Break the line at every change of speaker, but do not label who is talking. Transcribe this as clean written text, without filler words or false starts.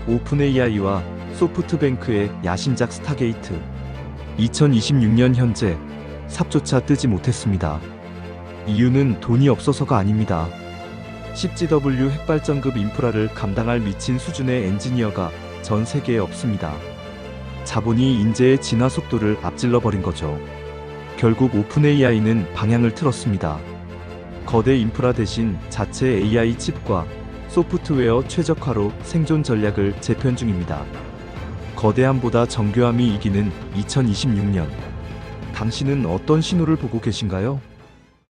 오픈AI와 소프트뱅크의 야심작 스타게이트. 2026년 현재 삽조차 뜨지 못했습니다. 이유는 돈이 없어서가 아닙니다. 10GW 핵발전급 인프라를 감당할 미친 수준의 엔지니어가 전 세계에 없습니다. 자본이 인재의 진화 속도를 앞질러 버린 거죠. 결국 오픈AI는 방향을 틀었습니다. 거대 인프라 대신 자체 AI 칩과 소프트웨어 최적화로 생존 전략을 재편 중입니다. 거대함보다 정교함이 이기는 2026년. 당신은 어떤 신호를 보고 계신가요?